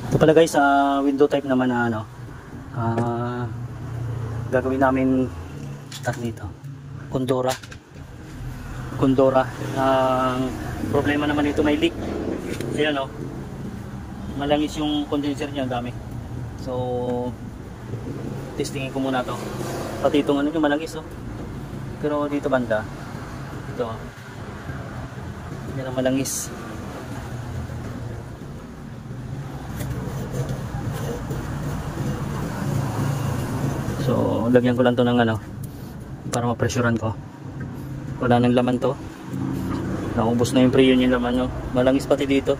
Ito pala guys, window type naman na ano, gagawin namin dito, Condora. Ang problema naman ito, may leak. Ayan o, malangis yung condenser niya, ang dami. So testingin ko muna to. Pati itong ano yung malangis oh. Pero dito banda, ito yan ang malangis. So lagyan ko lang to ng ano para mapresurean ko. Wala nang laman to, naubos na yung preyon yung laman, no? Malangis pati dito.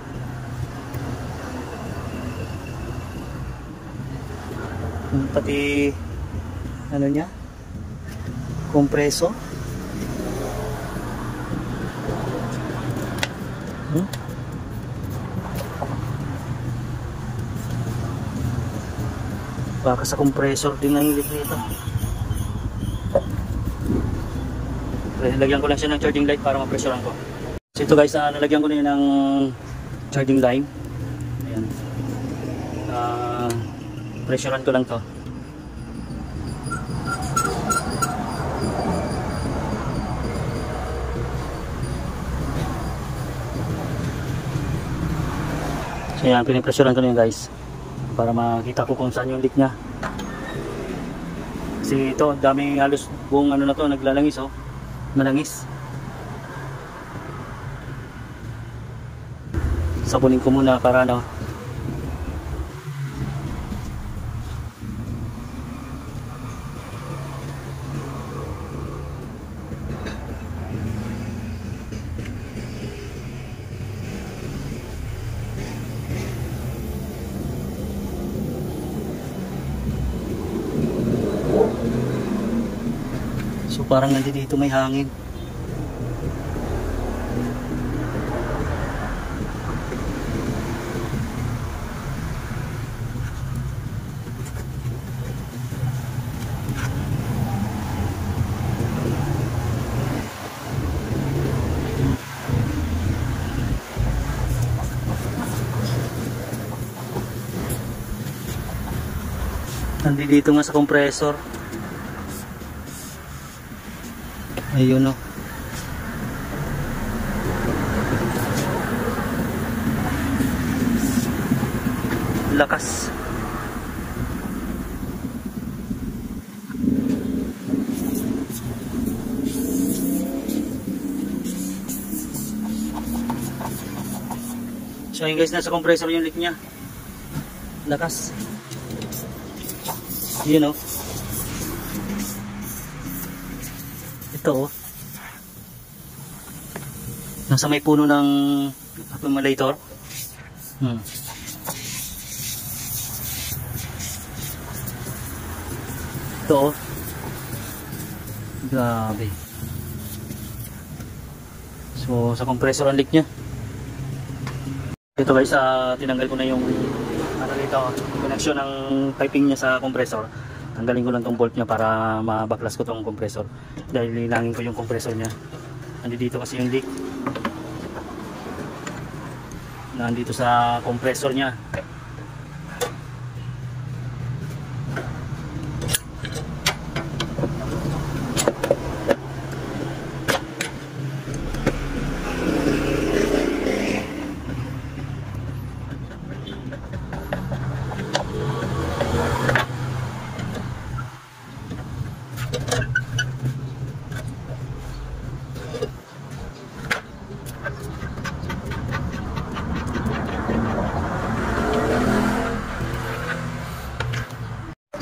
Pati ano niya, kompreso. Baka sa compressor din ang leak nito. Lagyan ko lang siya ng charging light para mapresurean ko. So ito guys, nalagyan ko na yun ng charging line. Ayan. Presurean ko lang to. So yan, pinipresurean ko na yun guys, para makita ko kung saan yung leak nya. Kasi ito, daming halos buong ano na to, naglalangis oh. Malangis. Sabunin ko muna para ano. So parang nandito may hangin. Nandito nga sa compressor. Ayun o. Lakas. So yun guys, nasa compressor yung leak nya. Lakas. Yun o. Ito oh. Nasa may puno ng accumulator. Ito oh. Grabe. So sa compressor ang leak nya. Ito guys, tinanggal ko na yung ano dito, connection ng piping niya sa compressor. Tanggalin ko lang tong bolt niya para mabaklas ko tong compressor. Dahil linangin ko yung compressor niya. Nandito kasi yung leak. Nandito sa compressor niya.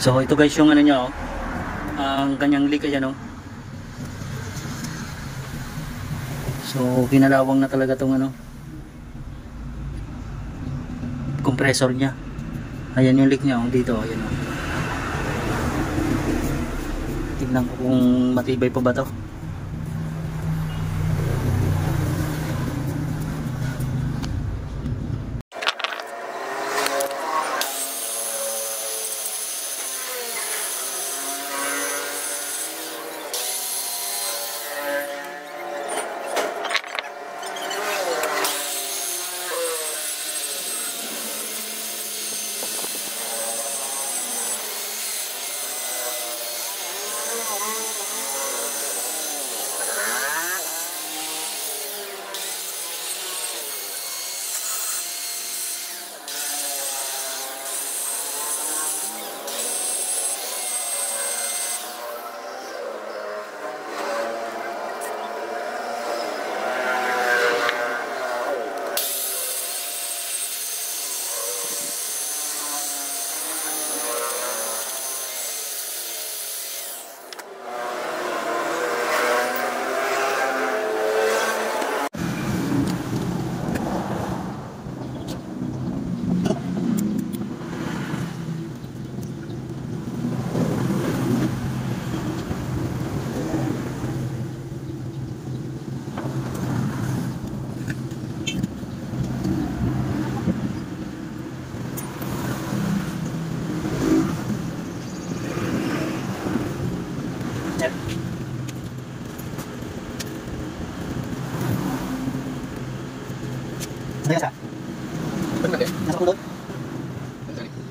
So ito guys yung ano niya oh. Ang kanyang leak ayan oh. So kinalawang na talaga tong ano, compressor niya. Ayan yung leak niya oh, dito ayan oh. Tignan ko kung matibay pa ba to.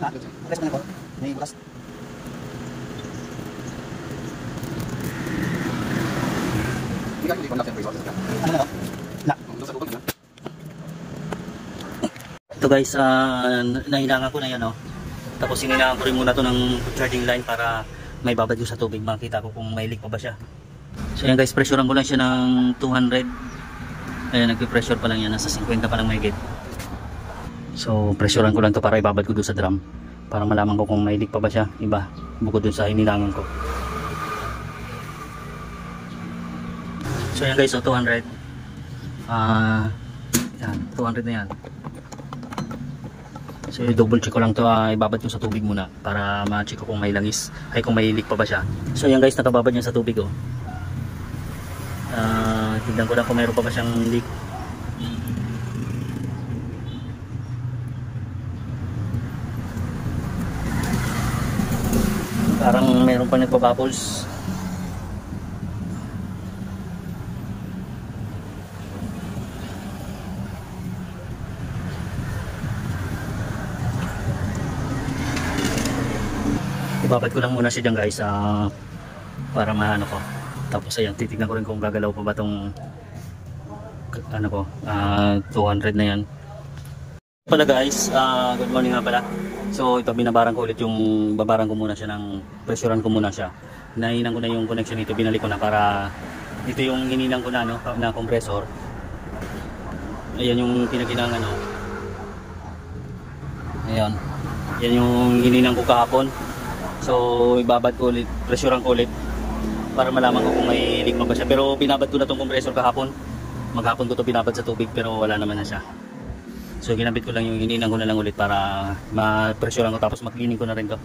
Ha? Press mo na po. May bukas. Ano na? Na. Ito guys, nahilangan ko na yan, oh. Tapos hinilangan ko rin muna to ng charging line para may babad yung sa tubig. Makita ko kung may leak pa ba siya. So yan guys, pressurean ko lang siya ng 200. Ayan, nagpe-pressure pa lang yan. Nasa 50 pa lang may gate. So pressurean ko lang to para ibabad ko doon sa drum. Para malaman ko kung may leak pa ba siya. Iba, bukod doon sa hinilangan ko. So yan guys, so 200. Yan, 200 na yan. So double check ko lang to, ibabad ko sa tubig muna para ma-check ko kung may langis ay kung may leak pa ba siya. So yan guys, nakababad niya sa tubig, oh. Tignan ko lang kung mayroon pa ba siyang leak. Parang mayroon pa nagpa-bubbles. Ibabad ko lang muna siya dyan guys, para maano ko. Tapos ayan, titignan ko rin kung gagalaw pa ba tong ano ko, 200 na yan. Pala guys, good morning nga pala. So ito, binabaran ko ulit yung, babaran ko muna siya ng, pressurean ko muna siya. Nahinan ko na yung connection nito, binalik ko na para, ito yung hininang ko na, no, na compressor. Ayan yung pinaginang ano. Ayan. Yan yung hininang ko kahapon. So ibabad ko ulit, pressurean ko ulit para malaman ko kung may leak pa ba siya. Pero binabad ko na tong compressor kahapon. Maghapon ko to binabad sa tubig pero wala naman na siya. So ginabit ko lang yung hininang ko na lang ulit para ma-pressurean ko tapos mag-cleaning ko na rin to.